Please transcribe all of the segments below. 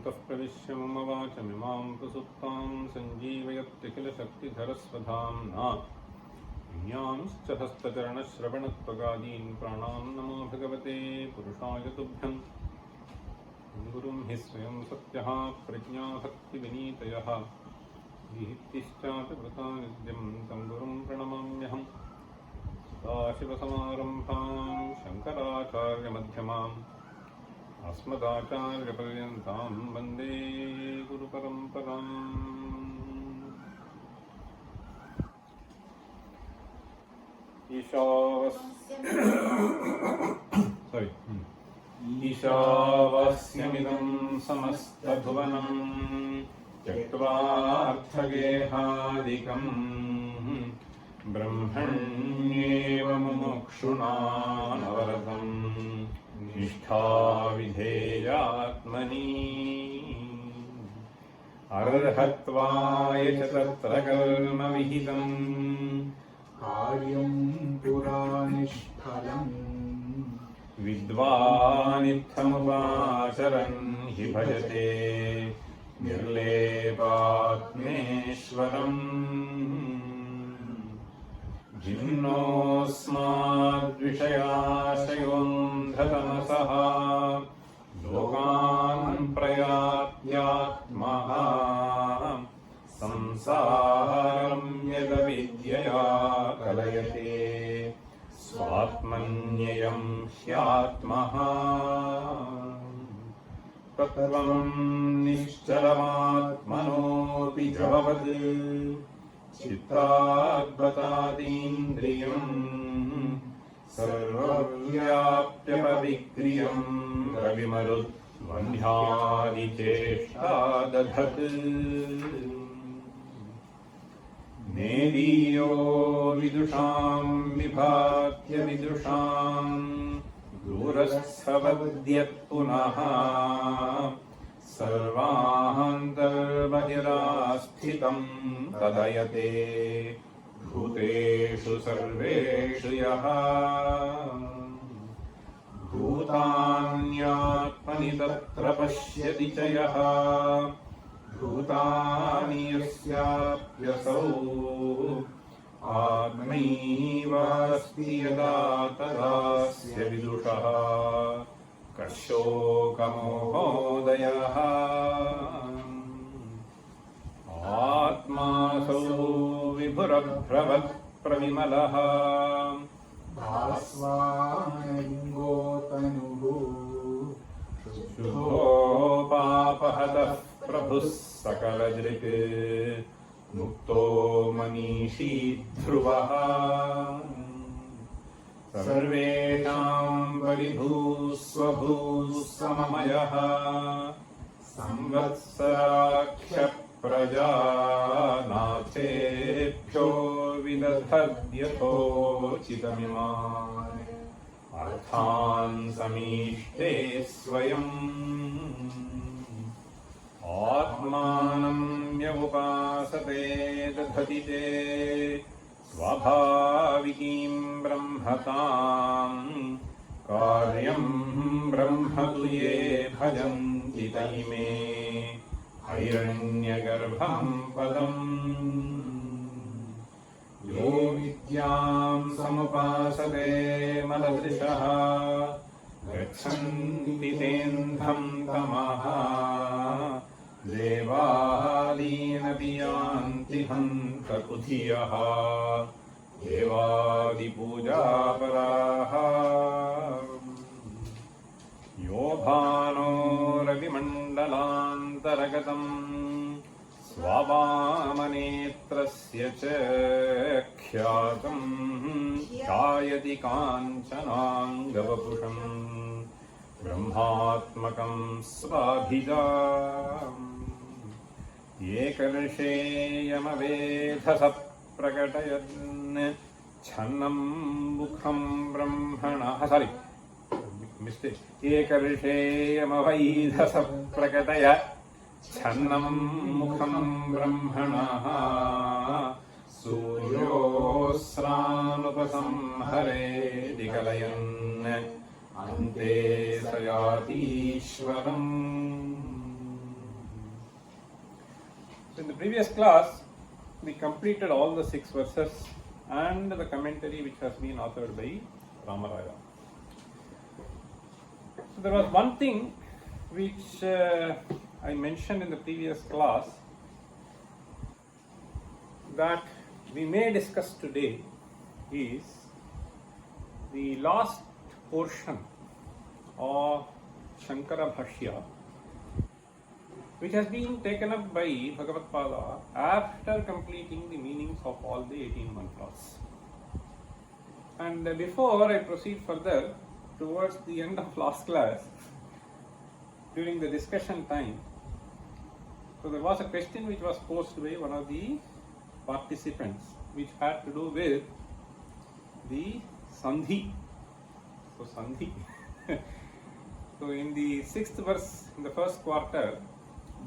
अन्तः प्रविश्य मम वाचमिमां प्रसुप्तां सञ्जीवयत्यखिलशक्तिधरस्वधाम्ना विज्ञांश्च हस्तचरणश्रवणत्वगादीन् प्राणान् नमो भगवते पुरुषाय तुभ्यम् गुरुं हि स्वयं सत्यः प्रज्ञाभक्तिविनीतयः विहित्तिश्चापि नित्यं तं गुरुं प्रणमाम्यहम् सदाशिवसमारम्भां शङ्कराचार्यमध्यमाम् अस्मदाचार्यपर्यन्तां वन्दे गुरुपरम्पराम्। ईशावास्यमिदं समस्तभुवनं त्यक्त्वार्थगेहादिकम् ब्रह्मण्येव मुमुक्षुणा नवरतं निष्ठाविधेयात्मनि अर्हत्वाय च तत्र कर्मविहितं कार्यं पुरा निष्फलम् विद्वानित्थमुपाचरन् हि भजते निर्लेपात्मेश्वरम् जिन्नोऽस्माद्विषयाशयोऽन्धतमसः लोकान् प्रयात्यात्मः संसारं यदविद्यया कलयते स्वात्मन्ययं ह्यात्मः तत्त्वं निश्चलमात्मनोऽपि जववत् चित्ताद्गतातीन्द्रियं सर्वव्याप्यपविक्रियं रविमरुद्वन्ध्यादिचेष्टादधत् नेदीयो विदुषां विभात्य विदुषां दूरस्थवद्यत्पुनः सर्वान्तर्बहिरास्थितं तदयते भूतेषु सर्वेषु यः भूतान्यात्मनि तत्र पश्यति च यः भूतानि यस्याप्यसौ आत्मैवास्ति यदा तदास्य विदुषः कशोकमोहोदयः आत्मासौ विभुरभ्रवत्प्रविमलः भास्वानलिङ्गोतनुः शुद्धोपापहतः प्रभुः सकलदृक् मुक्तो मनीषी ध्रुवः सर्वेषां परिभूस्वभूस्सममयः संवत्सराख्यप्रजानाथेभ्यो विदधद्यथोचितमिमान् अर्थान् समीष्टे स्वयम् आत्मानं यमुपासते दधति ते स्वाभाविकीं ब्रह्मतां कार्यं ब्रह्म तु ये भजन्ति तैमे हैरण्यगर्भं पदम् यो विद्यां समुपासते मददृशः गच्छन्ति तेऽन्धं तमः देवादीनपि यान्ति हन्तकुधियः देवादिपूजापराः यो भानो रविमण्डलान्तर्गतम् स्वावामनेत्रस्य च ख्यातं ध्यायति काञ्चनाङ्गवपुषम् ब्रह्मात्मकं स्वाभिजाम् एकर्षेयमवेधसः प्रकटयन् छन्नं मुखं ब्रह्मणः एकर्षेयमवैधसः प्रकटय छन्नं मुखं ब्रह्मणः सूर्योऽस्रानुपसंहरेति कलयन् अन्ते स यातीश्वरम् So in the previous class, we completed all the 6 verses and the commentary which has been authored by Ramaraya. So there was one thing which I mentioned in the previous class that we may discuss today is the last portion of Shankara Bhashya, which has been taken up by Bhagavad Pada after completing the meanings of all the 18 mantras. And before I proceed further, towards the end of last class, during the discussion time, so there was a question which was posed by one of the participants, which had to do with the Sandhi. So Sandhi. So in the 6th verse, in the first quarter,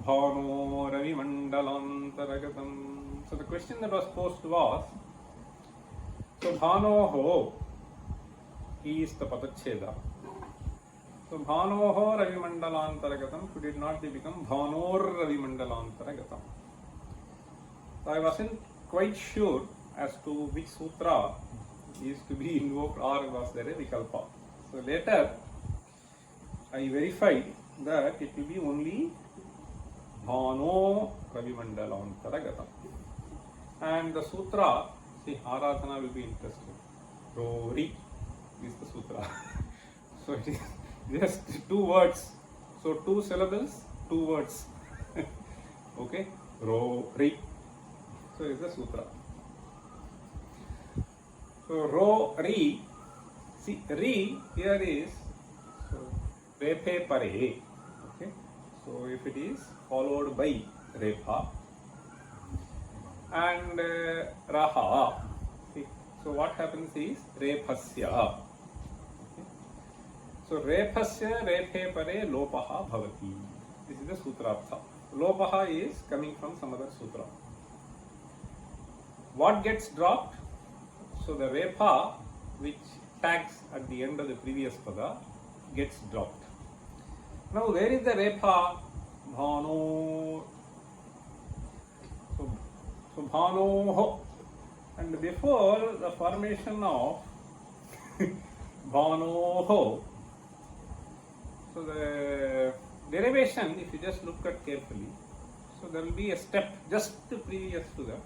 Bhano Ravi Mandalantaragatam. So the question that was posed was, so Bhanoho is the Padacheda. So Bhanoho Ravi Mandalantaragatam, should it not become Bhanor Ravi Mandalantaragatam? So I wasn't quite sure as to which sutra is to be invoked, or was there a Vikalpa. So later I verified that it will be only Bhano Ravi Mandalantaragatam. And the sutra, see, Aradhana will be interesting. Rori is the sutra. So it is just 2 words. So 2 syllables, 2 words. Okay? Rori. So is the sutra. So Ro-ri. See, ri here is so, Repe Pare. Okay? So if it is followed by Repa and Raha. See, so what happens is Repasya. Okay? So Repasya Repe Pare Lopaha Bhavati. This is the Sutrartha. Lopaha is coming from some other sutra. What gets dropped? So the Repa, which tags at the end of the previous pada, gets dropped. Now where is the Repa? Bhano. So Bhanoho. And before the formation of Bhanoho, so the derivation, if you just look at carefully, so there will be a step just previous to that.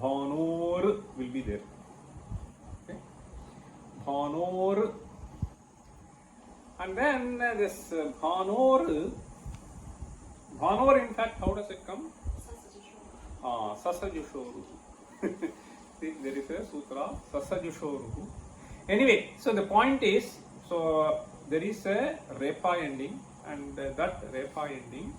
Bhanor will be there. Okay? Bhanor. And then this Bhanor in fact, how does it come? Sasajushoru. See, there is a sutra, Sasajushoru. Anyway, so the point is, so there is a Repa ending, and that Repa ending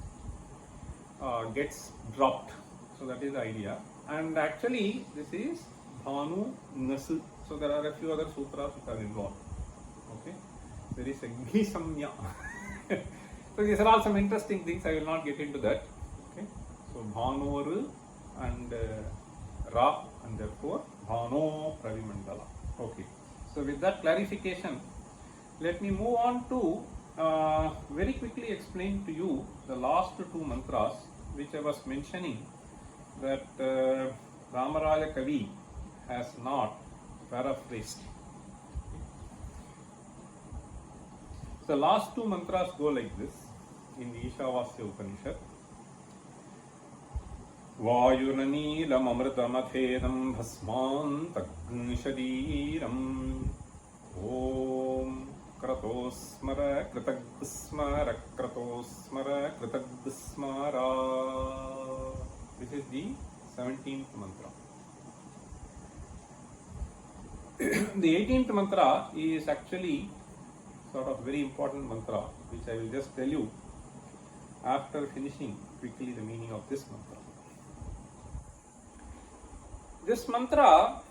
gets dropped. So that is the idea. And actually, this is Bhanu Nasu. So there are a few other sutras which are involved. Okay, there is a Ghisamya. So these are all some interesting things. I will not get into that. Okay, so Bhanor and Ra, and therefore Bhano Ravi Mandala. Okay, so with that clarification, let me move on to very quickly explain to you the last 2 mantras which I was mentioning, that Ramaraya Kavi has not paraphrased. The last 2 mantras go like this in the Ishavasya Upanishad. Vayuranilam amritamadhedam bhasmantagnishadeeram Om Kratosmara Kritagdismara Kratosmara Kritagdismara. This is the 17th mantra. The 18th mantra is actually sort of very important mantra, which I will just tell you after finishing quickly the meaning of this mantra. This mantra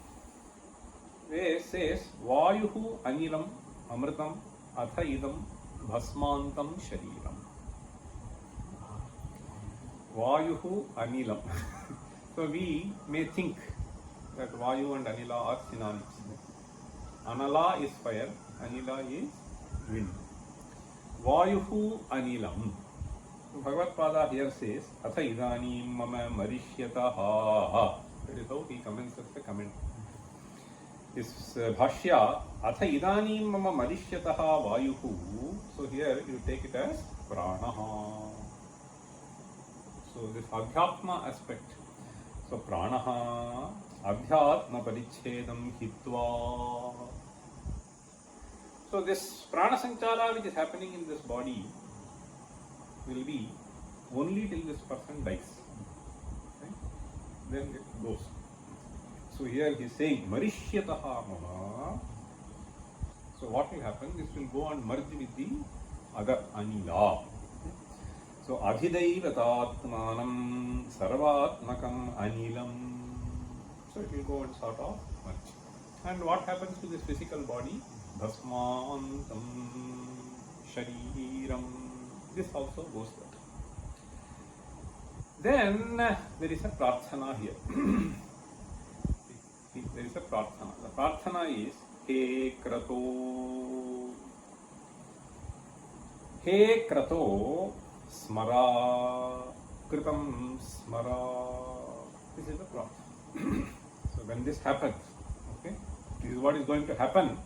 says Vayuhu Anilam Amritam Atha Idam Bhasmantam Shariram. Vayuhu Anilam. So we may think that Vayu and Anila are synonyms. Anala is fire, Anila is wind. Vayuhu Anilam. Bhagavad-pada here says, Atha idanim mama marishyataha. That is how he commences the comment. This bhashya, Atha idanim mama marishyataha vayuhu. So here you take it as pranaha. So this adhyatma aspect. So pranaha, adhyatma parichedam hitva. So this prana sanchara which is happening in this body will be only till this person dies. Right? Then it goes. So here he is saying marishyataha mama. So what will happen? This will go and merge with the other anila. So adhidaivatatmanam sarvatmakam anilam. So it will go and sort of merge. And what happens to this physical body? Bhasmantam shariram. This also goes there. Then there is a prarthana here. There is a prarthana. The prarthana is He Krato. He Krato Smara Kritam Smara. This is the prarthana. So when this happens, okay, this is what is going to happen.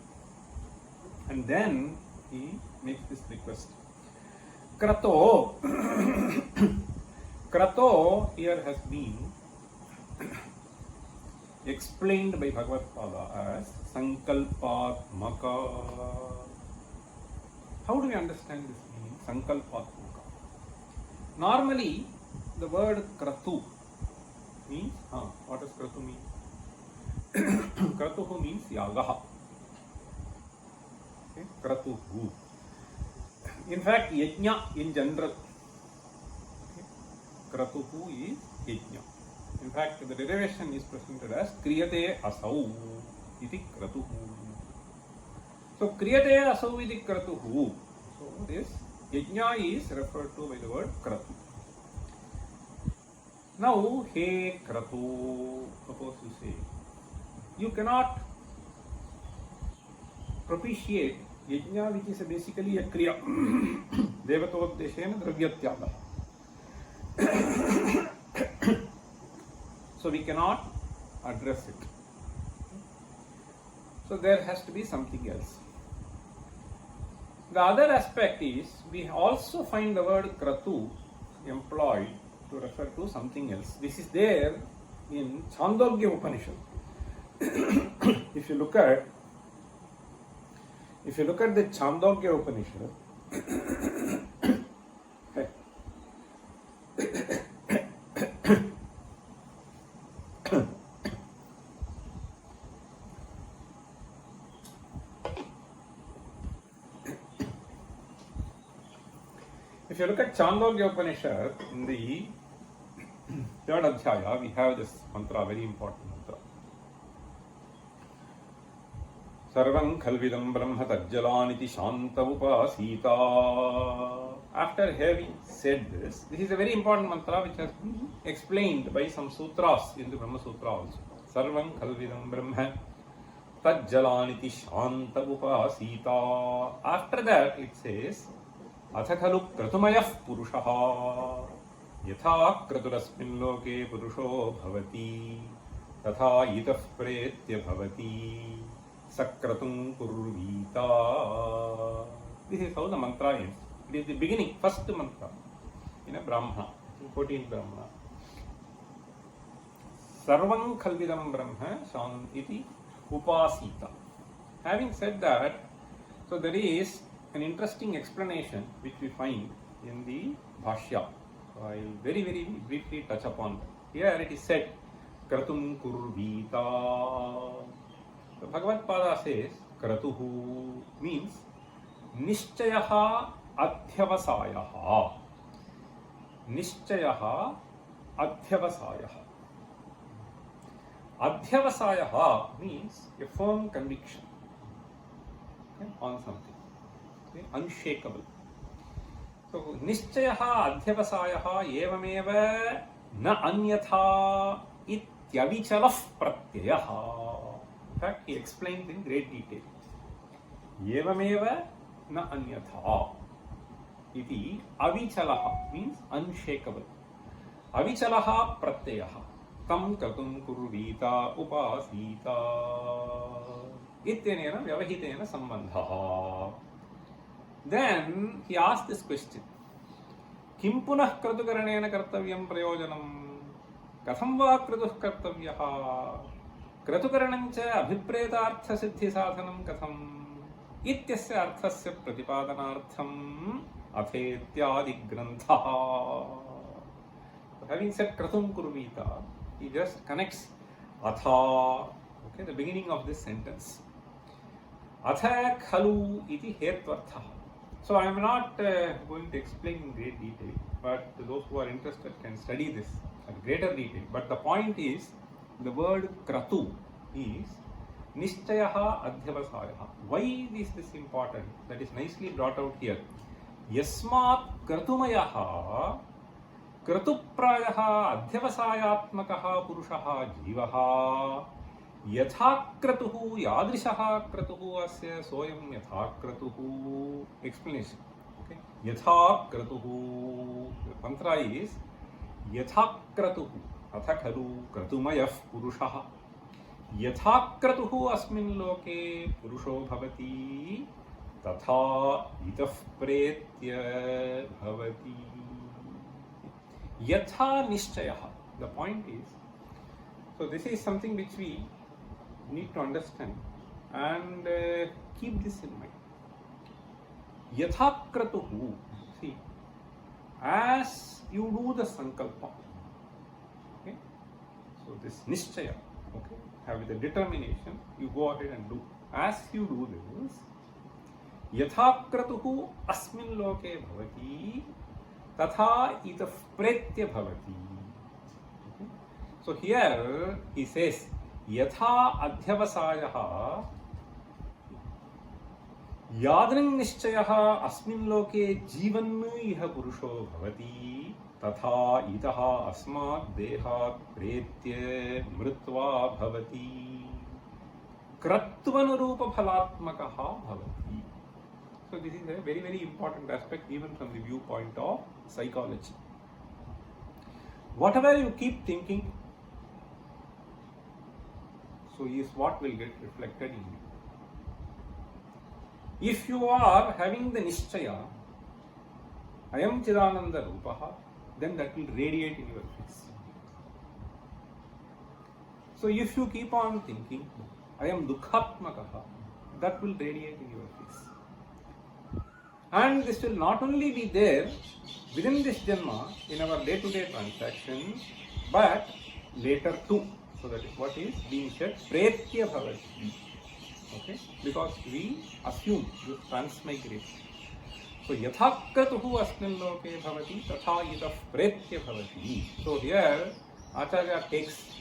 And then he makes this request. Krato. Krato here has been explained by Bhagavad-pada as Sankalpatmaka. How do we understand this meaning? Sankalpatmaka. Normally, the word Kratu means, what does Kratu mean? Kratuhu means Yagaha. Okay? Kratuhu. In fact, Yajna in general. Okay? Kratuhu is Yajna. In fact, the derivation is presented as Kriyate Asau iti Kratuhu. So, Kriyate Asau iti Kratuhu. So, this Yajna is referred to by the word Kratu. Now, He Kratu, suppose you say, you cannot propitiate Yajna, which is basically a Kriya. Devatodeshena Dravyatyaga. So we cannot address it. So there has to be something else. The other aspect is, we also find the word Kratu employed to refer to something else. This is there in Chandogya Upanishad. If you look at the Chandogya Upanishad, if you look at Chandogya Upanishad, in the third adhyaya, we have this mantra, very important mantra. Sarvam khalvidam brahma tajjalaniti shanta upasita. After having said this is a very important mantra which has been explained by some sutras in the Brahma Sutra also. Sarvam khalvidam brahma tajjalaniti shanta upasita. After that it says, Atha khalu kratumayah purushaha yatha kraturasmin loke purusho bhavati tatha itah pretya bhavati sakratum kurvita. This is how the mantra ends. It is the beginning, first mantra in a Brahmana, 14th Brahmana. Sarvam khalvidam brahma shan iti upasita. Having said that, so there is an interesting explanation which we find in the Bhashya. So I will very, very briefly touch upon that. Here it is said, Kratum kurvita. So Bhagavad-pada says, Kratuhu means Nishchayaha adhyavasayaha. Nishchayaha adhyavasayaha. Adhyavasayaha means a firm conviction, okay, on something. Unshakable. So Nishchayaha adhyavasayaha evameva na anyatha ityavichalaf pratyayaha. In fact, he explains in great detail. Evameva na anyatha. इति अविचलः means unshakeable अविचलः प्रत्ययः तं क्रतुं कुर्वीत उपासीत इत्यनेन व्यवहितेन सम्बन्धः. Then he asked this question, किं पुनः क्रतुकरणेन कर्तव्यं प्रयोजनं, कथं वा क्रतुः कर्तव्यः, क्रतुकरणञ्च अभिप्रेतार्थसिद्धिसाधनं कथम् इत्यस्य अर्थस्य प्रतिपादनार्थम् अथेत्यादिग्रन्थः. Having said kratum kurvita, he just connects atha, okay, the beginning of this sentence. Atha khalu iti hetvartha. So I am not going to explain in great detail, but those who are interested can study this at greater detail. But the point is, the word kratu is nishchayaha adhyavasayaha. Why is this important? That is nicely brought out here. Yasmat kratumayaha क्रतुप्रायः अध्यवसायात्मकः पुरुषः जीवः यथा क्रतुः यादृशः क्रतुः अस्य सोऽयं यथा क्रतुः. Explanation. Okay, यथा क्रतुः मंत्र is यथा क्रतुः अथ खलु क्रतुमयः पुरुषः यथा क्रतुः अस्मिन् लोके पुरुषो भवति तथा इतः प्रेत्य भवति. Yatha nishchayaha. The point is, so this is something which we need to understand and keep this in mind. Yatha kratuhu. See, as you do the sankalpa, okay, so this nishchaya, okay, have the determination, you go ahead and do. As you do this, yatha kratuhu asmin loke bhavati तथा इतः प्रेत्य भवति. So here he says यथा अध्यवसायः यादृङ् निश्चयः अस्मिन् लोके जीवन् इह पुरुषो भवति तथा इतः अस्मात् देहात् प्रेत्य मृत्वा भवति क्रत्वनुरूपफलात्मकः भवति. So this is a very, very important aspect even from the viewpoint of psychology. Whatever you keep thinking, so is what will get reflected in you. If you are having the nishchaya, ayam chidananda rupaha, then that will radiate in your face. So if you keep on thinking, ayam dukhatmakaha, that will radiate in your face. And this will not only be there within this Janma in our day-to-day transactions, but later too. So that is what is being said, Pretya Bhavati. Okay? Because we assume this transmigration. So Yathakratuhu asmin loke bhavati tatha yatah Pretya Bhavati. So here Acharya takes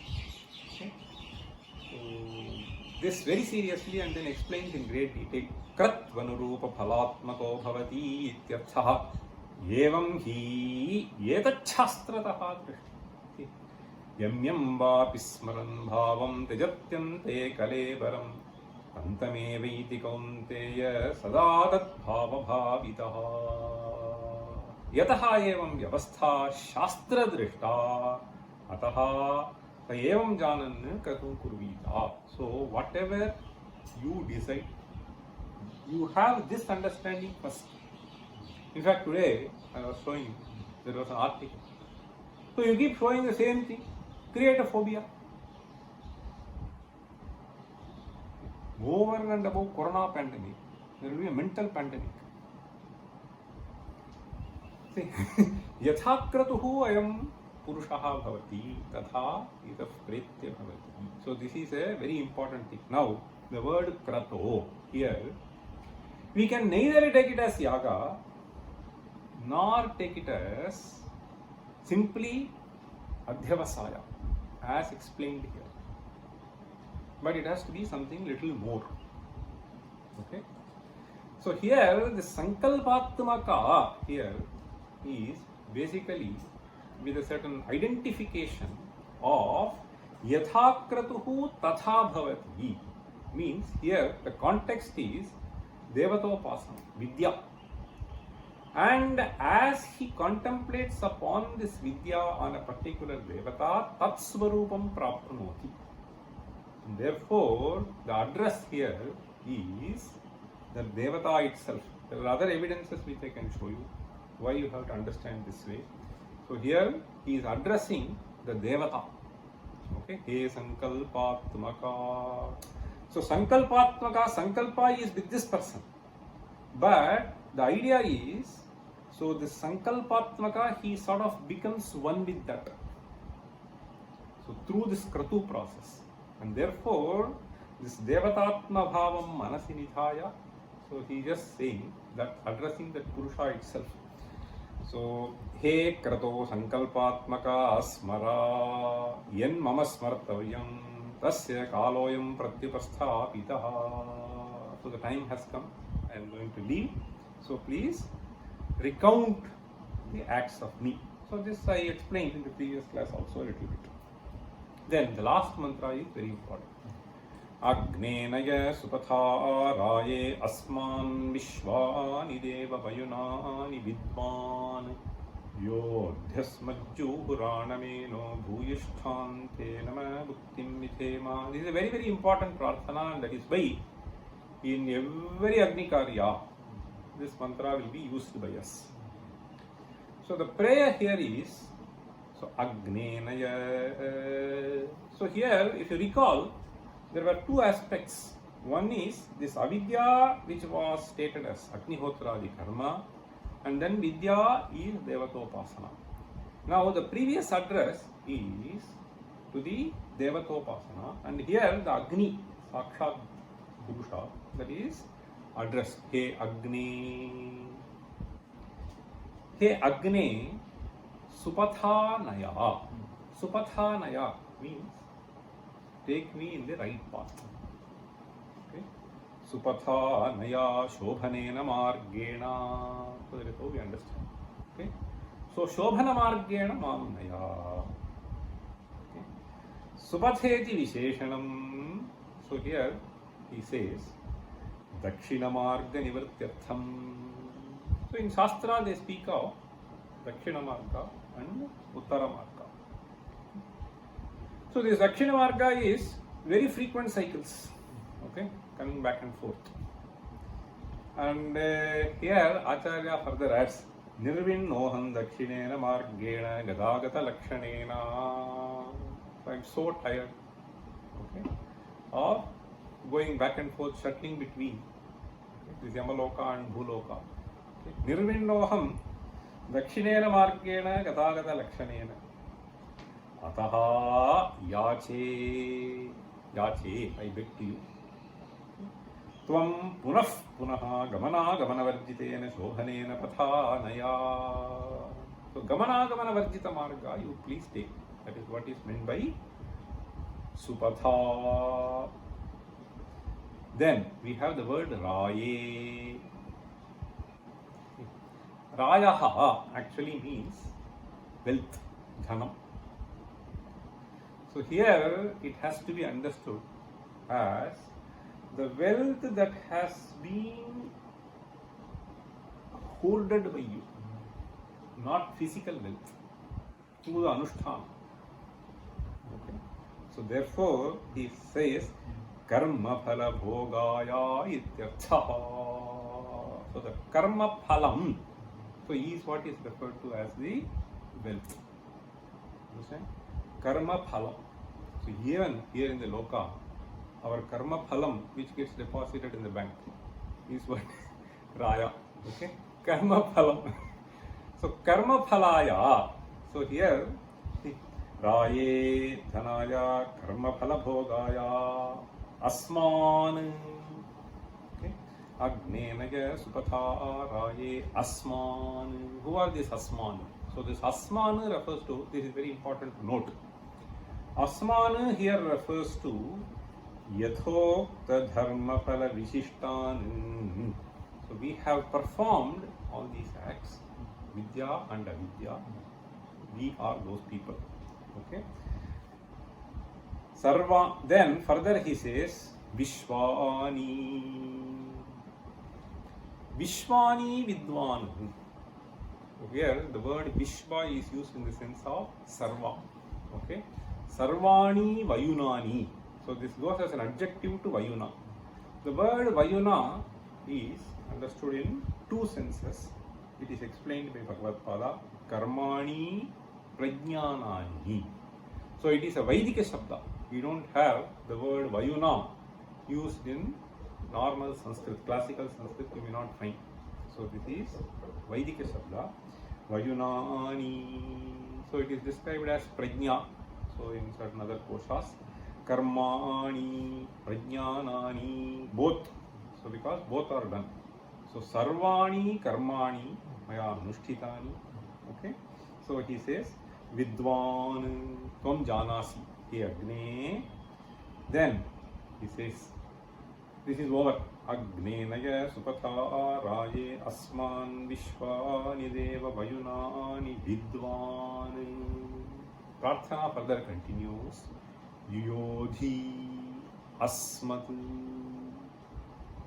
this very seriously and then explains in great detail. Kratvanurupa phalatmako bhavati ityarthah evam hi etachhastrataha drishti yamyam vapi smaran bhavam tejatyante kalevaram antamevaiti kaunteya sadatat bhava bhavitaha yataha evam vyavastha shastra drishta ataha evam janan kratum kurvita. So whatever you decide, you have this understanding first. In fact, today I was showing, there was an article. So you keep showing the same thing, create a phobia. Over and above corona pandemic, there will be a mental pandemic. See, yathakratuhu ayam purushaha bhavati tatha itah pretya bhavati. So this is a very important thing. Now, the word krato here, we can neither take it as yaga nor take it as simply adhyavasaya as explained here. But it has to be something little more. Okay? So here the sankalpatmaka here is basically with a certain identification of yathakratuhu tatha bhavati. Means here the context is devatopasana, vidya. And as he contemplates upon this vidya on a particular devata, tat svarupam prapnoti. Therefore, the address here is the devata itself. There are other evidences which I can show you why you have to understand this way. So here he is addressing the devata. Okay, he sankalpatmaka. So sankalpatmaka, sankalpa is with this person. But the idea is, so this sankalpatmaka, he sort of becomes one with that. So through this kratu process. And therefore, this devatatma bhavam manasi nidhaya. So he is just saying that, addressing that Purusha itself. So, he krato sankalpatmaka asmara yen mama smartavyam tasya kaloyam pratyupasthapitaha. So the time has come. I am going to leave. So please recount the acts of me. So this I explained in the previous class also a little bit. Then the last mantra is very important. Agnenaya supatha raye asman vishwani deva vayunani vidvan yodhyasmajju puranameno bhuyisthante nama bhuktim mithema. This is a very, very important prarthana, and that is why in every Agni Karya this mantra will be used by us. So the prayer here is, so Agnenaya. So here, if you recall, there were two aspects. One is this avidya, which was stated as Agnihotradi karma, and then vidya is Devatopasana. Now the previous address is to the Devatopasana, and here the Agni, Sakshat Purusha, that is addressed. He Agni. He Agni Supathanaya. Supathanaya means take me in the right path. Okay. Supathanaya Shobhanena Margena. So that is how we understand. Okay. So Shobhana Margena Mamnaya. Okay. Supatheti Visheshanam. So here he says Dakshina Marga Nivartyartham. So in Shastra they speak of Dakshina Marga and Uttara Marga. So this Dakshina Marga is very frequent cycles, okay, coming back and forth. And here Acharya further adds Nirvinnoham Dakshinena Margena Gadagata Lakshanena. So I'm so tired, okay, of going back and forth, shuttling between this Yamaloka and Bhuloka. Nirvinnoham Dakshinena Margena Gadagata Lakshanena. Ataha yache, yache, I beg to you. Tvam punah punaha gamana gamanavarjitena shobhanena pathanaya. So gamana gamanavarjita marga you please take. That is what is meant by supatha. Then we have the word raye. Rayaha actually means wealth, dhanam. So here it has to be understood as the wealth that has been hoarded by you, not physical wealth, through the anushthan. Okay. So therefore he says karma phala bhogaya ityartha. So the karma phalam, so is what is referred to as the wealth. Understand? Karma phalam. So even here in the loka, our karma phalam, which gets deposited in the bank, is what raya. Okay, karma phalam. So karma phalaya. So here, raye dhanaya karma phala bhogaya asman. Okay, agnenaya supatha raye asman. Who are these asman? So this asman refers to, this is very important to note. Asman here refers to yathokta dharma phala vishishtan. So we have performed all these acts, vidya and avidya. We are those people. Okay. Sarva. Then further he says Vishwani. Vishwani Vidwan. So here the word Vishva is used in the sense of Sarva. Okay, Sarvani Vayunani. So this goes as an adjective to Vayuna. The word Vayuna is understood in two senses. It is explained by Bhagavad Pada. Karmani Prajnanani. So it is a Vaidika Shabda. We don't have the word Vayuna used in normal Sanskrit, classical Sanskrit you may not find. So this is Vaidika Shabda. Vayunani. So it is described as Prajna. So in certain other koshas. Karmani, Prajnanani, both. So because both are done. So Sarvani, Karmani, Maya Anushtitani. Okay. So he says, Vidwan, Tvam Janasi, He Agne. Then he says, this is over. Agne Naya Supatha Raye Asman Vishwani Deva Vayunani Vidwan. Prarthana further continues. Yuyodhi Asmat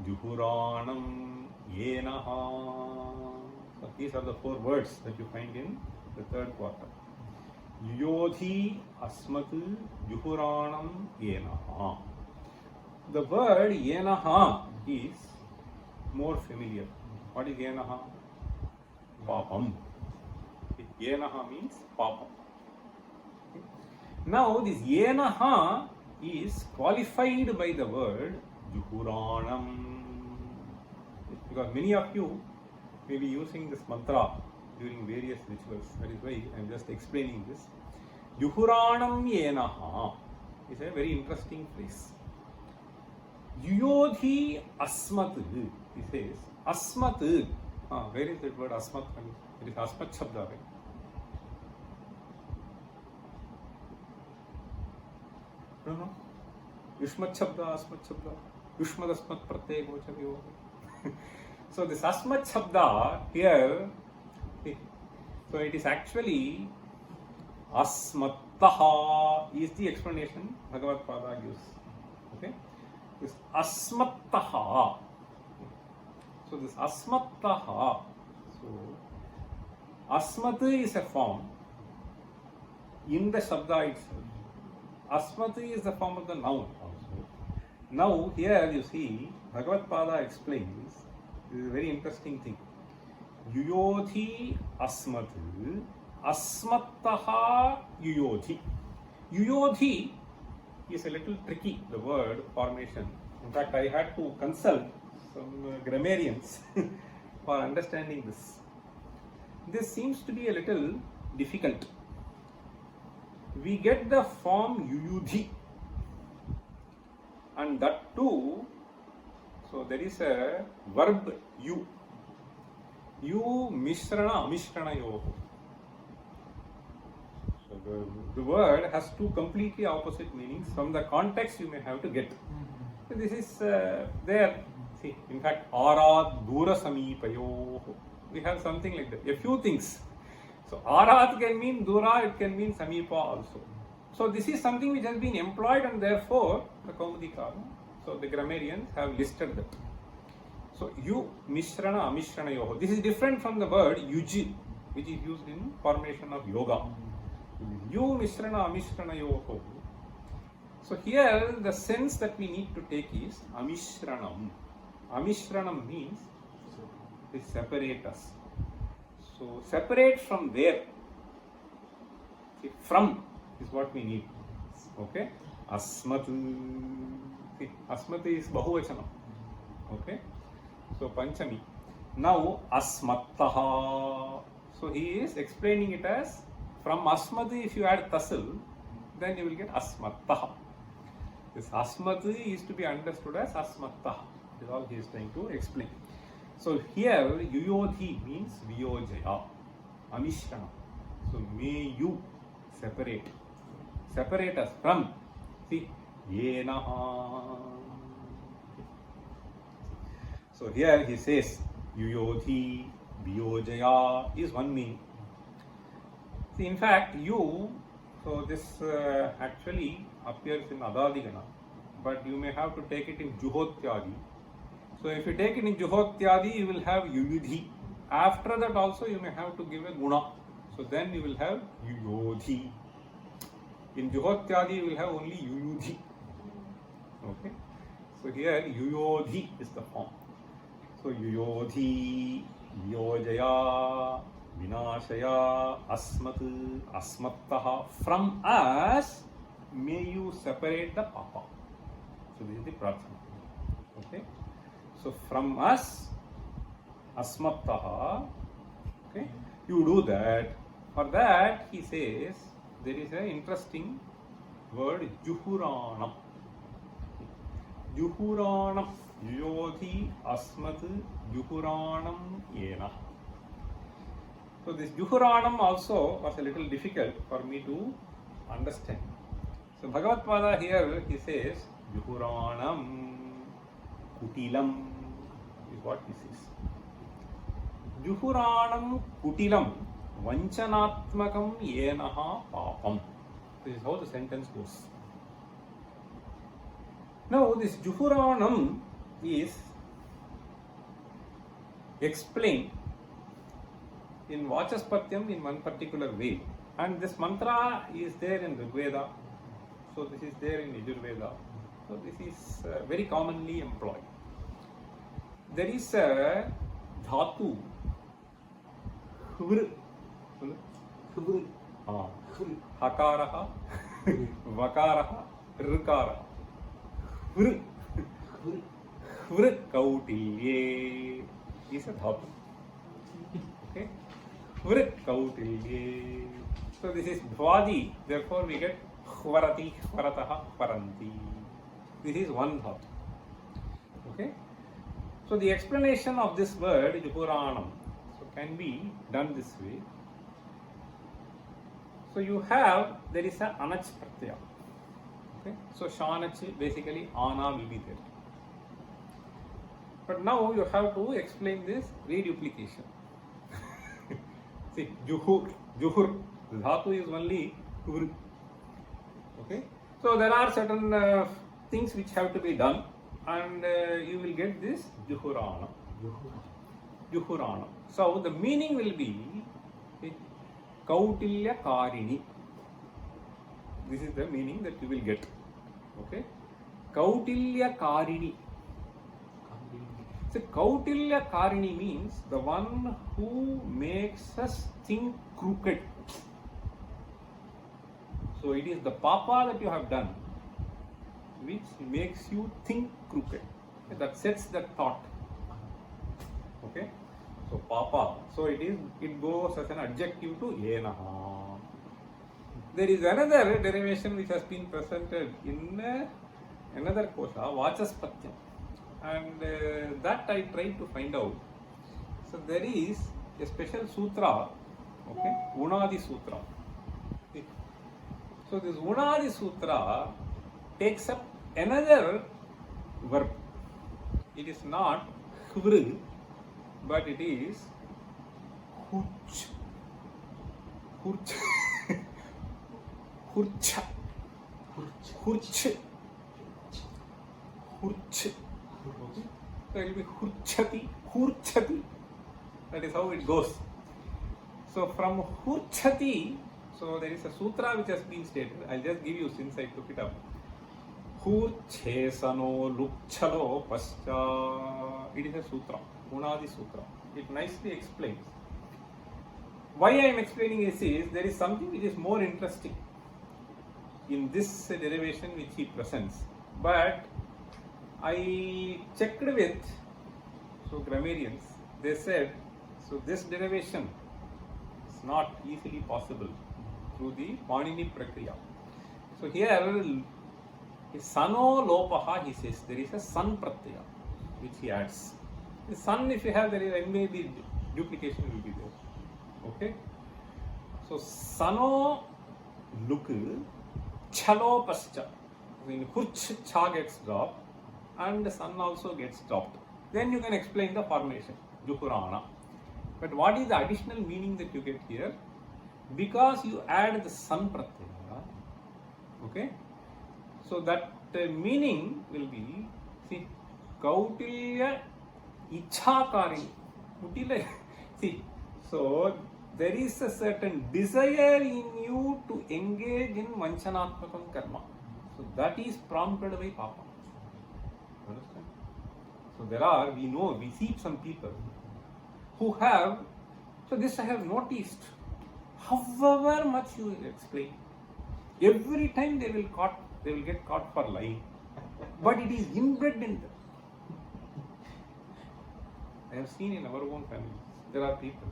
Juhuranam Yenaha. So these are the four words that you find in the third quarter. Yuyodhi Asmat Juhuranam Yenaha. The word Yenaha is more familiar. What is Yenaha? Papam. Yenaha means Papam. Now this Yenaha is qualified by the word Juhuranam. Because many of you may be using this mantra during various rituals. That is why I am just explaining this. Juhuranam Yenaha is a very interesting phrase. Yuyodhi Asmat, he says. Asmat, where is that word Asmat? It is Asmat Shabda, right? No. Yushmat Shabda, Asmat Shabda. Yushmat Asmat Pratyek Vacham. So this Asmat Shabda here, so it is actually Asmattaha is the explanation Bhagavad Pada gives. Okay. This Asmattaha. So this Asmattaha. So Asmat is a form in the Shabda itself. Asmati is the form of the noun also. Now here you see Bhagavad Pada explains, this is a very interesting thing. Yuyodhi Asmat Asmattaha Yuyodhi. Yuyodhi is a little tricky, the word formation. In fact, I had to consult some grammarians for understanding this. This seems to be a little difficult. We get the form Yuyudhi, and that too, so there is a verb yu. Yu mishrana amishrana yoho. So the word has two completely opposite meanings. From the context you may have to get. So this is there. See, in fact, arad dura samipayo. We have something like that. A few things. So arat can mean dura, it can mean samipa also. So this is something which has been employed, and therefore the Kaumudika, so the grammarians have listed that. So yu mishrana amishrana yoho. This is different from the word yuji, which is used in formation of yoga. Yu mishrana amishrana yoho. So here the sense that we need to take is amishranam. Amishranam means to separate us. So separate from where? See, from is what we need. Okay? Asmat. See, asmat is bahuvachanam. Okay? So panchami. Now asmattaha. So he is explaining it as from asmat, if you add tasil, then you will get asmattaha. This asmat is to be understood as asmattaha. This is all he is trying to explain. So here Yuyodhi means Viyojaya, Amishrana. So may you separate us from, see, Yenaha. So here he says Yuyodhi, Viyojaya is one meaning. See, in fact, you, so this actually appears in Adadigana, but you may have to take it in Juhotyadi. So if you take it in Juhotyadi, you will have Yuyudhi. After that also you may have to give a guna. So then you will have yuyodhi. In juhotyadi you will have only yuyudhi. Okay. So here yuyodhi is the form. So yuyodhi, yojaya, vinashaya, asmat, asmattaha. From us may you separate the papa. So this is the prarthana. Okay. So from us, asmattaha. Okay. You do that. For that he says there is an interesting word juhuranam. Juhuranam. Yuyodhi asmat juhuranam yena. So this juhuranam also was a little difficult for me to understand. So Bhagavad Pada here he says juhuranam kutilam is what this is. Juhuranam kutilam vanchanatmakam yenaha papam. This is how the sentence goes. Now this juhuranam is explained in Vachaspatyam in one particular way, and this mantra is there in Rigveda, so this is there in Yajurveda, so this is very commonly employed. There is a dhatu hvr, hakaraha, vakaraha, rikaraha, hvr, hvr kautilye is a dhatu. Okay, hvr kautilye. So this is bhvadi, therefore we get hvarati, hvarataha, hvaranti. This is one dhatu. Okay. So the explanation of this word juhuranam can be done this way. So you have, there is a anach pratyaya. Okay. So shanach basically ana will be there. But now you have to explain this reduplication. See, juhur, the dhatu is only hur. Okay. So there are certain things which have to be done, and you will get this juhurana. Juhurana. So the meaning will be Kautilya Karini. This is the meaning that you will get. Okay. Kautilya Karini. So Kautilya Karini means the one who makes us think crooked. So it is the papa that you have done which makes you think crooked. That sets the thought. Okay. So papa. So it goes as an adjective to yenaha. There is another derivation which has been presented in another kosha, Vachaspatyam, and that I tried to find out. So there is a special sutra, okay, Unadi Sutra. Okay. So this Unadi Sutra takes up another verb. It is not hvr, but it is hurch. Hurch. Hurcha. Hurch. Hurch. Okay. So it will be hurchati. Hurchati. That is how it goes. So from hurchati, so there is a sutra which has been stated. I'll just give you since I took it up. Hurchesano lukchalo pascha. It is a sutra. Unadi Sutra. It nicely explains. Why I am explaining this is there is something which is more interesting in this derivation which he presents. But I checked with grammarians. They said so this derivation is not easily possible through the Panini Prakriya. So here sano lopaha, he says there is a san pratyaya which he adds. The sun, if you have, there is maybe duplication will be there. Okay. So sano look chalo pascha. When hurch cha gets dropped and the sun also gets dropped, then you can explain the formation juhurana. But what is the additional meaning that you get here? Because you add the sun pratyaya. Okay. So that meaning will be, see, Kautilya Ichhakarini. See, so there is a certain desire in you to engage in vanchanatmakam karma. So that is prompted by papa. Understand? So there are, we see some people who have, so this I have noticed, however much you explain, every time they will get caught for lying. But it is inbred in them. I have seen in our own family, there are people,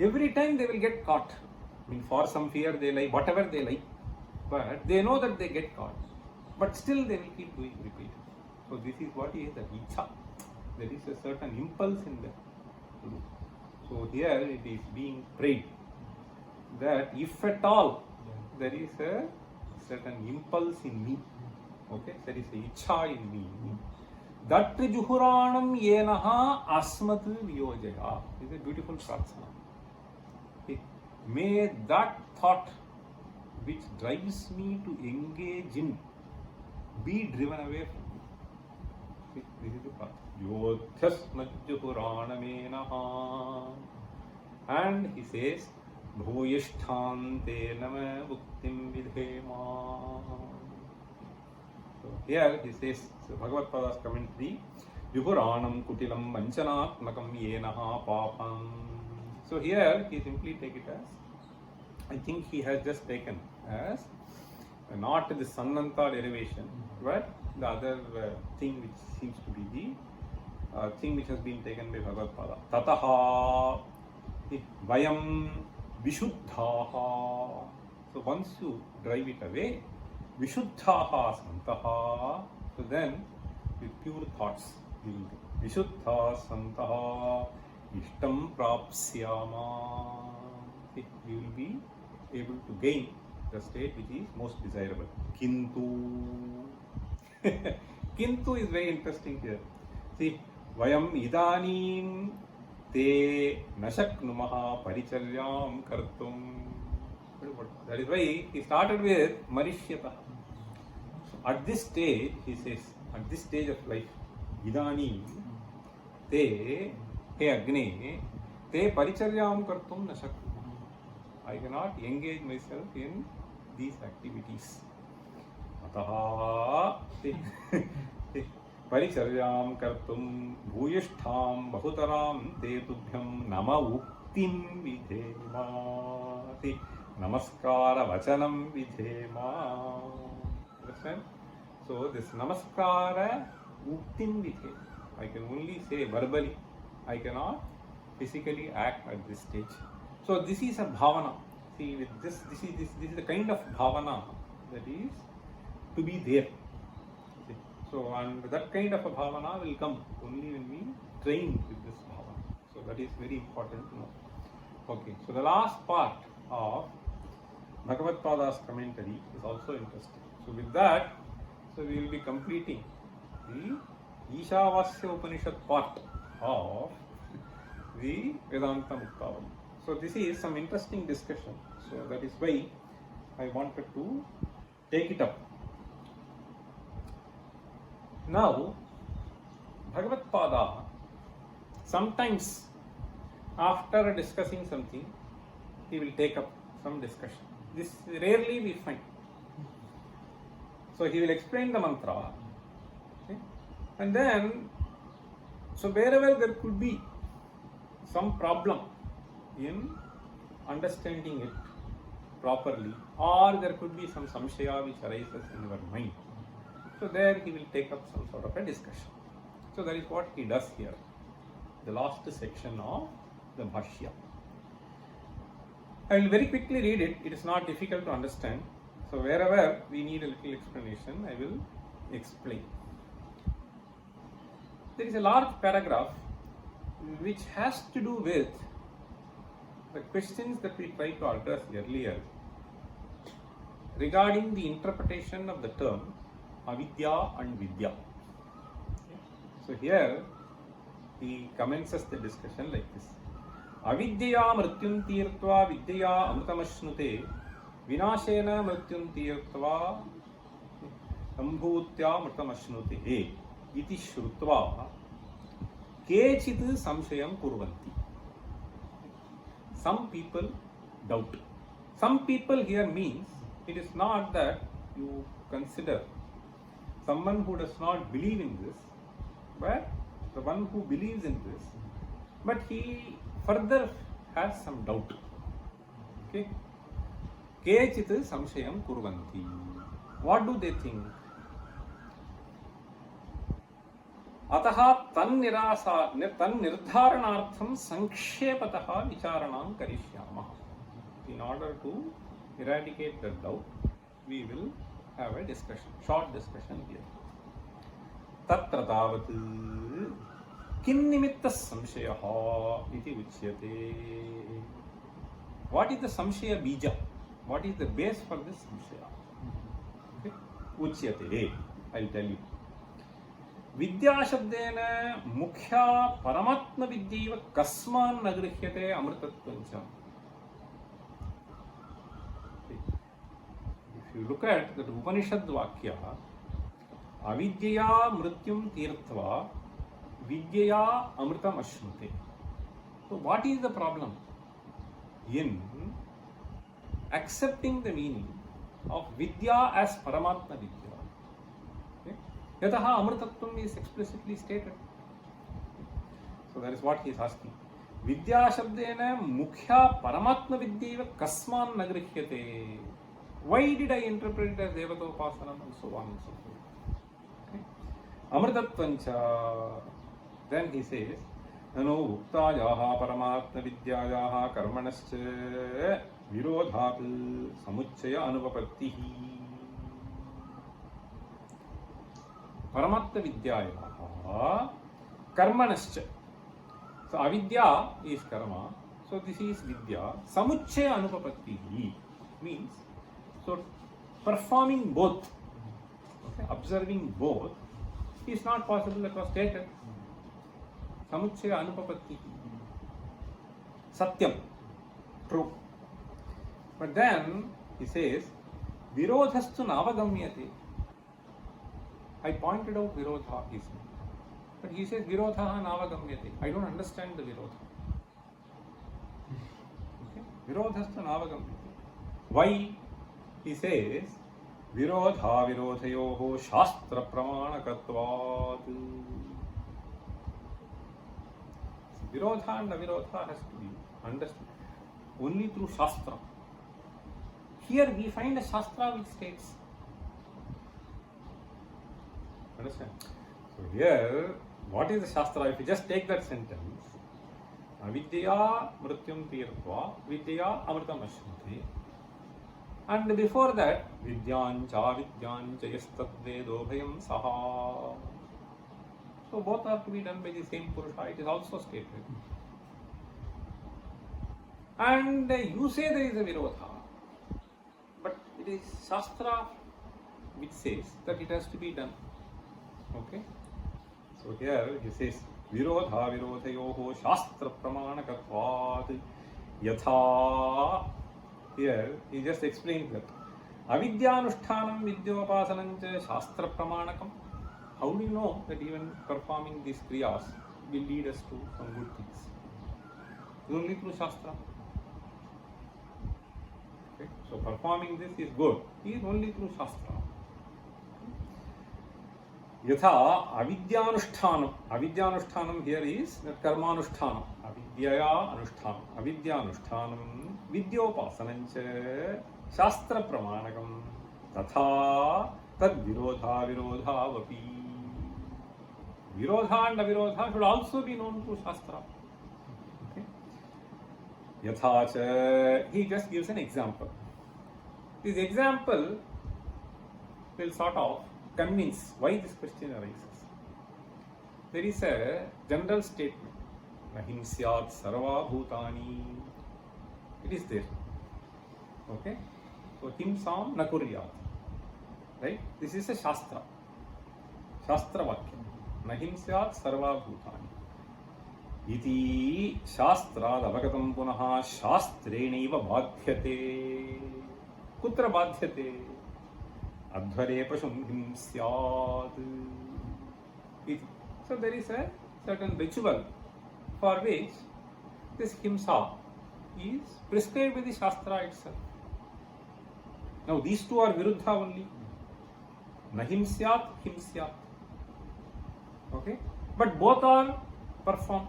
every time they will get caught. I mean, for some fear they lie, whatever they lie, but they know that they get caught. But still they will keep doing repeat. So this is what is the icha. There is a certain impulse in them to do. So here it is being prayed that if at all there is a certain impulse in me, okay, there is a icha in me, that juhuranam yenaha asmat viyojaya is a beautiful prarthana. May that thought which drives me to engage in be driven away from me. See, this is the prarthana. Yodhyasmat juhuranamenaha. And he says, bhuyishtante nama bhuktim vidhema. So here he says, so Bhagavad Pada's commentary, Juhuranam kutilam vanchanatmakam yenaha papam. So here he simply take it as, I think he has just taken as not the Sannanta derivation, but the other thing which seems to be the thing which has been taken by Bhagavad Pada. Tataha vayam vishuddhaha. So once you drive it away, vishuddhaha santaha. So then with pure thoughts we will do. Vishuddha santaha ishtam prapsyama. We will be able to gain the state which is most desirable. Kintu. Kintu is very interesting here. See, vayam idanim te nashaknumaha paricharyam kartum. That is why he started with marishyata. So at this stage, he says, at this stage of life, idanim te he agne te paricharyam kartum nashaknumaha. I cannot engage myself in these activities. Ataha paricharyam kartum bhuyishtham bahutaram te tubhyam nama uktim vidhema. Namaskara vachanam vidhema. Understand? So this namaskara uktim vidhema. I can only say verbally. I cannot physically act at this stage. So this is a bhavana. See, with this is the kind of bhavana that is to be there. See? So, and that kind of a bhavana will come only when we train with this bhavana. So that is very important to know. Okay, so the last part of Bhagavad Pada's commentary is also interesting. So with that, so we will be completing the Ishavasya Upanishad part of the Vedanta Muktavali. So this is some interesting discussion. So that is why I wanted to take it up. Now, Bhagavad Pada, sometimes after discussing something, he will take up some discussion. This rarely we find. So he will explain the mantra, okay? And then, so wherever there could be some problem in understanding it properly, or there could be some samshaya which arises in your mind, so there he will take up some sort of a discussion. So that is what he does here, the last section of the Bhashya. I will very quickly read it. It is not difficult to understand. So wherever we need a little explanation, I will explain. There is a large paragraph which has to do with the questions that we tried to address earlier regarding the interpretation of the term avidya and vidya. So here he commences the discussion like this. Avidya mrityum tirtva vidya amrutamashnute vinashena mrityum tirtva sambhutya amrutamashnute iti shrutva kechit samshayam kurvanti. some people doubt. Some people here means it is not that you consider someone who does not believe in this, but the one who believes in this, but he further has some doubt. Okay? Kechit samshayam kurvanti. What do they think? अतः तन्निर्धारणार्थं संक्षेपतः विचारणां करिष्यामः. In order to eradicate the doubt, we will have a discussion, short discussion here. तत्र तावत् किन्निमित्तः संशयः इति उच्यते. What is the samshaya bija? What is the base for this samshaya? Okay. Uchyate. I'll tell you. विद्या शब्देन मुख्या परमात्म विद्यैव कस्मान् न गृह्यते अमृतत्वञ्च. If you look at the Upanishad Vakya, avidyaya mrityum tirtva vidyaya amritam ashnute. So what is the problem in accepting the meaning of vidya as paramatma vidya? Yataha amritattvam is explicitly stated. So that is what he is asking. Vidya shabdena mukhya paramatma vidyaiva kasman nagrihyate. Why did I interpret it as devatopasanam and so on and so forth? Okay. Amritattvancha. Then he says, Nano uktayaha paramatma vidyayaha karmanascha virodhat samuchchaya anupapattihi. Paramatma vidyayaha karmanascha. So avidya is karma. So this is vidya. Samuchchaya anupapattihi means, so performing both, okay, observing both is not possible. That was stated. Samuchchaya anupapattihi. Satyam. True. But then he says, virodhastu navagamyate. I pointed out virodha, he said. But he says virodha navagamyate. I don't understand the virodha. Okay? Virodhastu navagamyate. Why? He says virodha virodhayoho shastra pramanakatvat. Virodha and avirodha has to be understood only through shastra. Here we find a shastra which states. Understand? So here, what is the shastra? If you just take that sentence, avidya mrityum tirtva vidya amritam ashnati, and before that, vidyancha vidyancha yastat vedo bhayam saha. So both are to be done by the same Purusha. It is also stated. And you say there is a virodha, but it is shastra which says that it has to be done. Okay, so here he says virodha virodhayoho shastra pramanakatvat yatha. Here he just explains that avidyanushtanam vidyopasanam shastra pramanakam. How do you know that even performing these kriyas will lead us to some good things? Only through shastra. Okay, so performing this is good. Is only through shastra. Yatha avidyanushtanam. Avidyanushtanam here is karmanushtanam. Avidyaya anushtanam. Avidyanushtanam vidyopasanancha shastra pramanakam. Tatha tad virodha virodha vapi. Virodha and avirodha should also be known through shastra. Okay. Yatha cha. He just gives an example. This example will sort of convince why this question arises. There is a general statement, Nahim syat sarva bhutani. It is there. Okay? So, himsam nakuryat. Right? This is a shastra. Shastra vakya. Nahim syat sarva bhutani. Iti shastrad avagatam punaha shastrenaiva badhyate. Kutra badhyate? Adhare pashum syat. So there is a certain ritual for which this himsa is prescribed by the Shastra itself. Now these two are viruddha only. Nahimsyat, himsyat. Okay? But both are performed.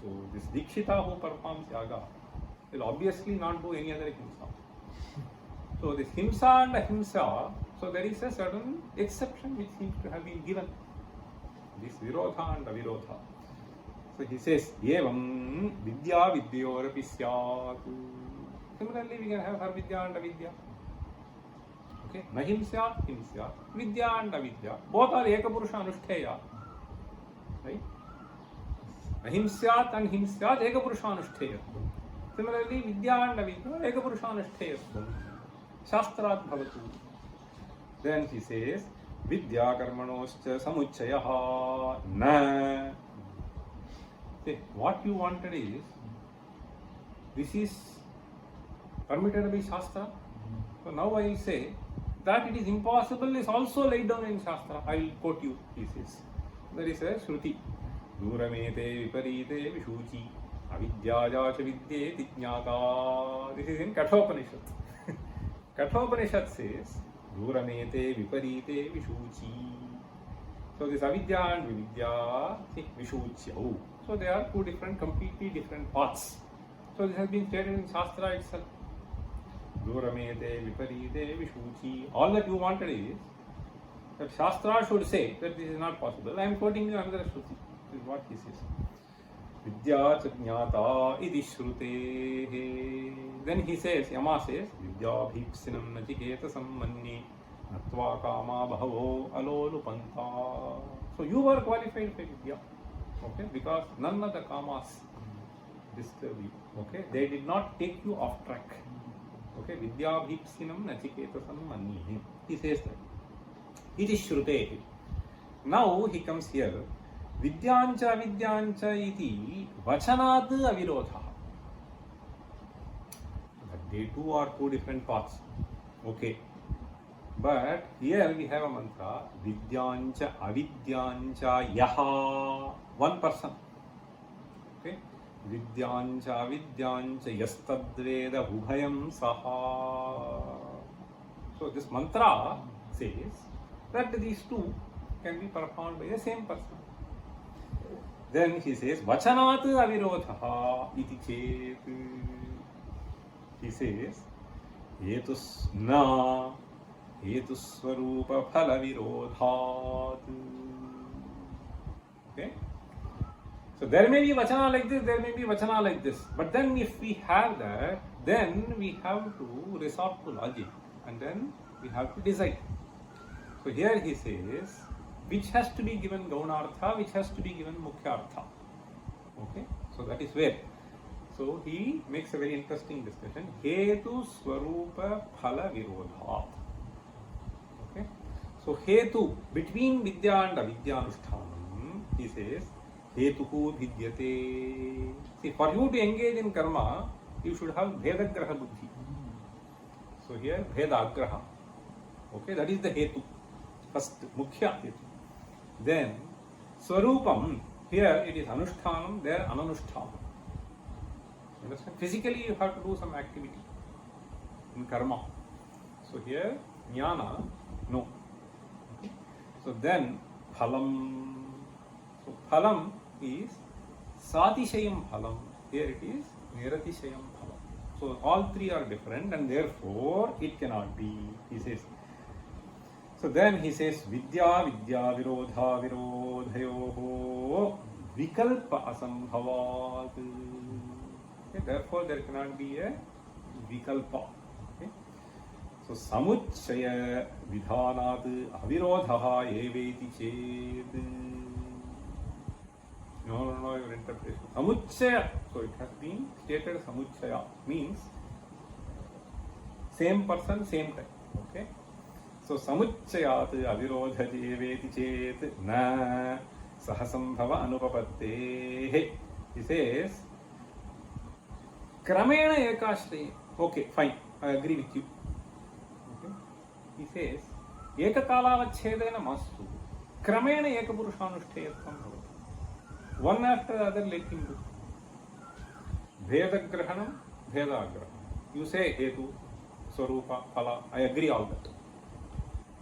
So this Dikshita who performs yaga will obviously not do any other himsa. So this himsa and ahimsa, so there is a certain exception which seems to have been given. This virodha and avirodha. So he says, evam vidya vidyorapi syat. Similarly, we can have her vidya and avidya. Okay, nahimsya, himsya, vidya and avidya. Both are ekapurusha anushtheya. Right? Ahimsyat and himsyat ekapurusha anushtheya. Similarly, vidya and avidya ekapurusha anushtheya. Shastrat bhavatu. Then he says, vidya karmanoscha samuchayaha na. See, what you wanted is, this is permitted by Shastra. So now I will say that it is impossible is also laid down in Shastra. I will quote you. He says, there is a Shruti. Duramete viparite vishuchi avidyaja cha vidyeti jnata. This is in Kathopanishad. Kathopanishad says, Duramete viparite vishuchi. So this avidya and vividya, vishuchya. So they are two different, completely different paths. So this has been stated in Shastra itself. Duramete viparite vishuchi. All that you wanted is that Shastra should say that this is not possible. I am quoting you another Shruti. This is what he says. Vidya cha jnata iti shrutehe. Then he says, Yama says, Vidya bhipsinam nachiketa sammanni natva kama bhavo alolupanta. So you were qualified for Vidya. Okay, because none of the kamas disturb you. Okay, they did not take you off track. Okay, vidya bhipsinam nachiketasam mannihi. He says that. It is shrutehi. Now he comes here. Vidyancha avidyancha iti vachanat avirodha. But they two are two different paths. Okay. But here we have a mantra. Vidyancha avidyancha yaha. One person. Okay. Vidyancha vidyancha yastadveda ubhayam saha. So this mantra says that these two can be performed by the same person. Then he says vachanat avirodha iti chet. He says etus na etus swarupa phala virodhat. Okay. So there may be vachana like this, there may be vachana like this. But then if we have that, then we have to resort to logic and then we have to decide. So here he says, which has to be given gaunartha, which has to be given mukhyartha. Okay, so that is where. So he makes a very interesting discussion. Hetu swarupa phala virodhat. Okay, so hetu, between vidya and avidya anushtanam, he says, hetuhu vidyate. See, for you to engage in karma, you should have bhedagraha buddhi. So here, bhedagraha. Okay, that is the hetu. First, mukhya hetu. Then, swarupam, here it is anushtanam, there ananushtanam. Understand? Physically you have to do some activity in karma. So here, jnana, no. Okay. So then, phalam. So phalam is satishayam phalam. Here it is niratishayam phalam. So all three are different and therefore it cannot be, he says. So then he says vidya vidya virodha virodhayoho vikalpa asambhavat. Okay, therefore there cannot be a vikalpa. Okay. So samuchaya vidhanat avirodha eveti ched. No, your interpretation. Samuchaya. So it has been stated samuchaya means same person, same time. Okay. So samuchayat avirodha jeveti chet na sahasambhava anupapatte. He says kramena ekashraye. Okay, fine. I agree with you. Okay. He says ekakalavachedena mastu kramena ekapurushanushtheyatvam bhavati. One after the other let him do. Vedagrahanam, Vedagrahanam. You say Hetu, Swarupa, Phala. I agree all that.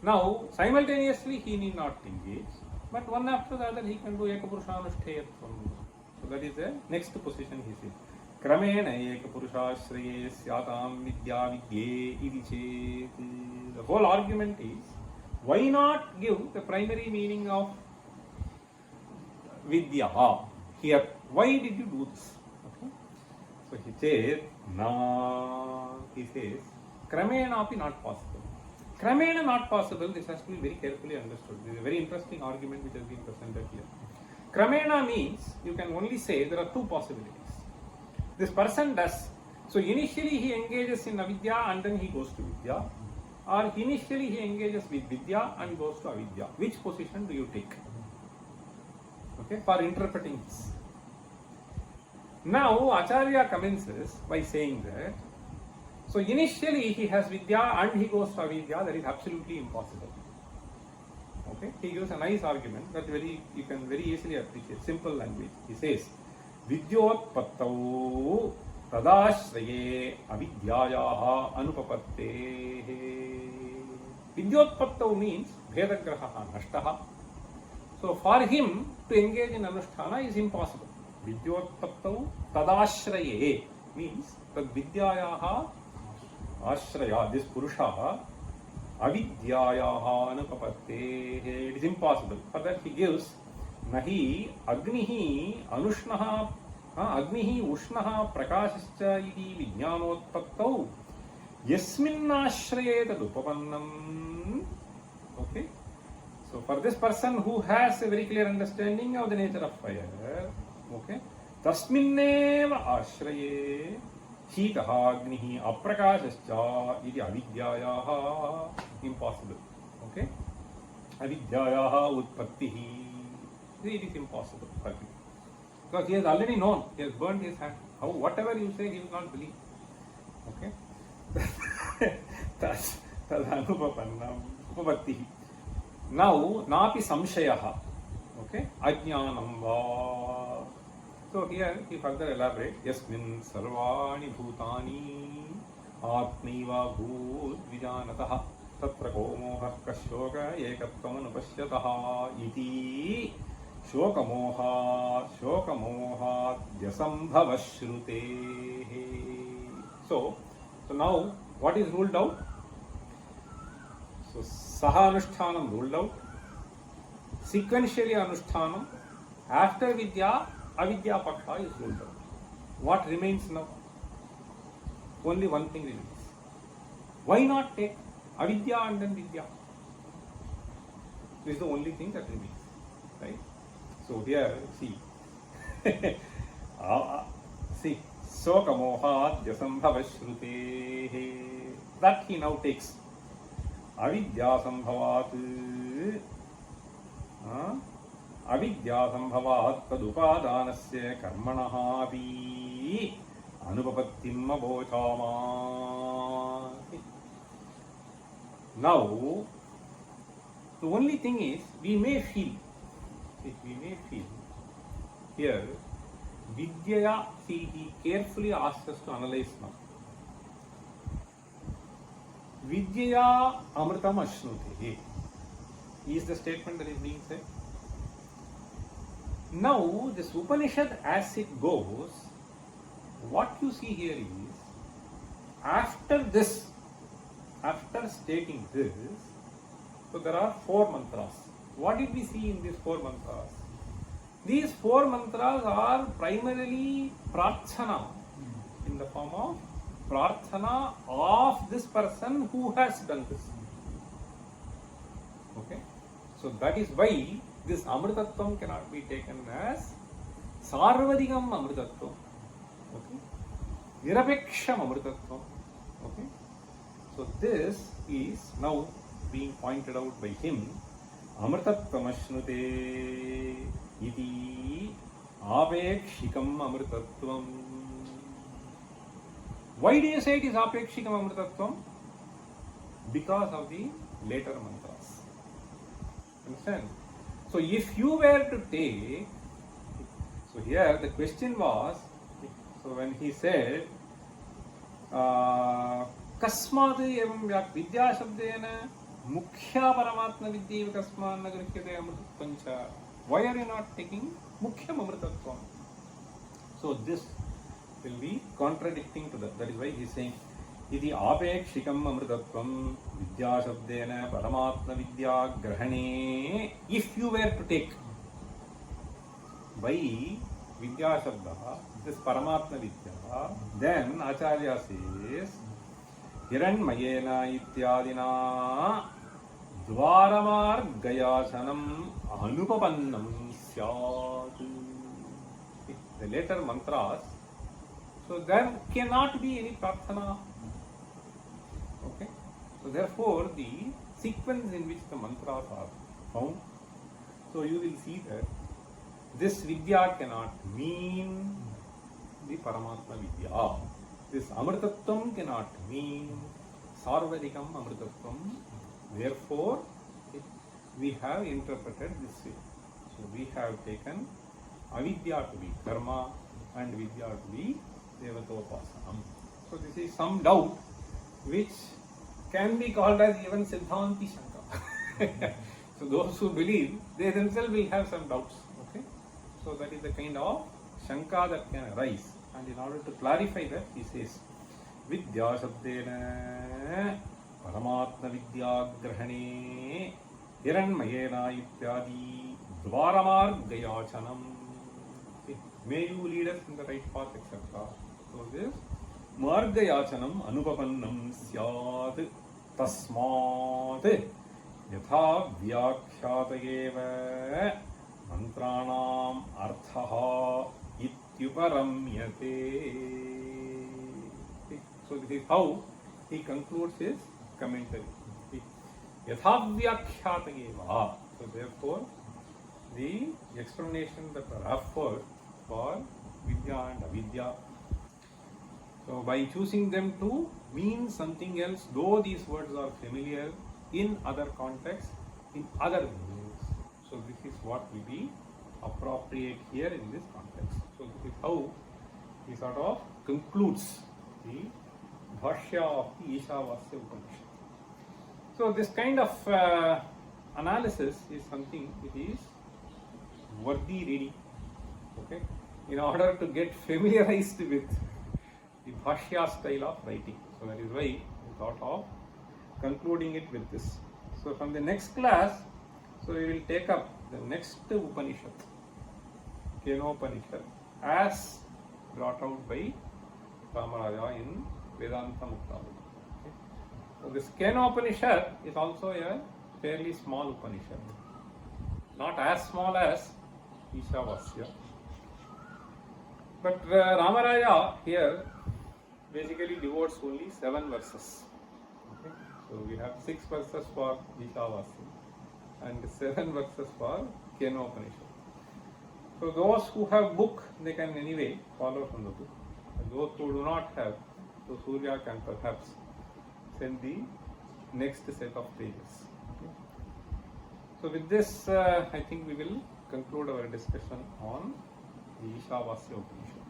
Now, simultaneously he need not engage, but one after the other he can do Ekapurushanushteyatvam. So that is the next position he says. Kramena Ekapurushaashraye syatam vidya vidye iti chet. The whole argument is, why not give the primary meaning of vidya here? Why did you do this? Okay. So he says, na, he says, Kramena api not possible. Kramena not possible, this has to be very carefully understood. This is a very interesting argument which has been presented here. Kramena means, you can only say there are two possibilities. This person does. So initially he engages in avidya and then he goes to vidya. Or initially he engages with vidya and goes to avidya. Which position do you take? Okay, for interpreting this. Now Acharya commences by saying that, so initially he has vidya and he goes to avidya, that is absolutely impossible. Okay, he gives a nice argument that you can very easily appreciate. Simple language. He says, Vidyotpattau tadashraye avidyayaha anupapattehe. Vidyotpattau means Vedagraha nashtaha. So for him to engage in anusthana is impossible. Vidyotpattau tadashraye means that vidyayaha ashraya, this purusha, avidyayaha anupapattehe. It is impossible. For that he gives nahi agnihi anushnaha agnihi ushnaha prakashascha iti vijnanotpattau yasminnashraye tadupavannam. Okay. So for this person who has a very clear understanding of the nature of fire, okay, tasminneva ashraye शीतः अग्निः अप्रकाशश्च इति अविद्यायाः impossible. Okay, अविद्यायाः उत्पत्तिः, it is impossible for him because he has already known, he has burnt his hand. How whatever you say he will not believe. Okay, that's anupapannam upapattihi. Now napi samshayah. Okay, ajnanam va. So here he further elaborates, Yasmin sarvani bhutani atmaiva bhut vijanatah tatra ko moha kashoka ekatvam anupashyatah iti shoka moha jasambhava shrutehe. So now what is ruled out? So saha anushtanam ruled out. Sequentially anushtanam. After vidya, avidya paksha is ruled out. What remains now? Only one thing remains. Why not take avidya and then vidya? This is the only thing that remains. Right? So here, see. See. Soka mohat jasambhava shrutehe. That he now takes. Avidya sambhavat. Avidya sambhavat tadupadanasya karmanaha api anupapattim abochama. Now, the only thing is, we may feel here, Vidyaya, see, he carefully asks us to analyze now. Vidyaya amritam ashnutehe is the statement that is being said. Now, this Upanishad as it goes, what you see here is, after this, after stating this, so there are 4 mantras. What did we see in these 4 mantras? These 4 mantras are primarily prarthana, in the form of prarthana of this person who has done this. Okay? So that is why this amritattvam cannot be taken as sarvadikam amritattvam. Okay? Nirapeksham amritattvam. Okay? So this is now being pointed out by him. Amritattvam ashnute iti apekshikam amritattvam. Why do you say it is apekshikam amritattvam? Because of the later mantras. Understand? So if you were to take, so here the question was, So when he said, कस्मात् एवं विद्या शब्देन मुख्या परमात्म विद्यैव कस्मात् न गृह्यते अमृतत्वं च. Why are you not taking मुख्यम अमृतत्वं? So this will be contradicting to that. That is why he is saying इति आपेक्षिकम् अमृतत्वं विद्या शब्देन परमात्म विद्या ग्रहणे. If you were to take by vidya shabda, this paramatma vidya, then Acharya says hiranmayena ityadina dvaramargayasanam anupapannam syat. The later mantras, so there cannot be any prarthana. Okay, so therefore the sequence in which the mantras are found, so you will see that this vidya cannot mean the Paramatma vidya. This Amritattvam cannot mean Sarvarikam Amritattvam. Therefore, we have interpreted this way. So we have taken avidya to be karma and vidya to be devatopasanam. So this is some doubt which can be called as even Siddhanti Shanka. So those who believe, they themselves will have some doubts. Okay? So that is the kind of Shanka that can arise. And in order to clarify that, he says, Vidya Shabdena Paramatma Vidya Grahane Hiranmayena Ityadi Dvaramargayachanam. May you lead us in the right path, etc. So this Margayachanam Anupapannam Syad Tasmat Yatha Vyakhyatayeva Mantranam Arthaha Ityuparamyate. So this is how he concludes his commentary. Yatha Vyakhyatayeva. So therefore, the explanation that are offered for Vidya and Avidya. So by choosing them to mean something else, though these words are familiar in other contexts, in other meanings. So this is what will be appropriate here in this context. So this is how he sort of concludes the Bhashya of the Ishavasya Upanishad. So this kind of analysis is something which is worthy reading. Okay, in order to get familiarized with the Bhashya style of writing. So that is why we thought of concluding it with this. So from the next class, so we will take up the next Upanishad, Kenopanishad, as brought out by Ramaraja in Vedanta Muktamala. Okay. So this Kenopanishad is also a fairly small Upanishad, not as small as Ishavasya. But Ramaraja here basically devotes only 7 verses. Okay. So we have 6 verses for Ishavasya and 7 verses for Kenopanishad. So those who have book, they can anyway follow from the book. And those who do not have, so Surya can perhaps send the next set of pages. Okay. So with this, I think we will conclude our discussion on the Ishavasya Upanishad.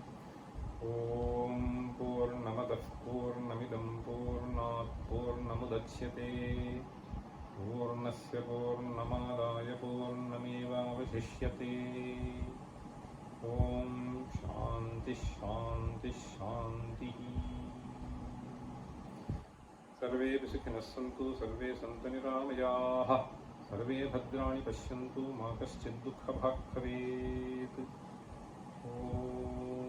Om Purnamadah Purnamidam Purnat Purnamudachyate Purnasya Purnamadaya Purnameva Vashishyate. Om Shanti Shanti Shanti. Sarve Vishikhinas Santu Sarve Santaniramayaha Sarve Bhadrani Pashyantu Ma Kaschid Dukha Bhak Bhavet. Om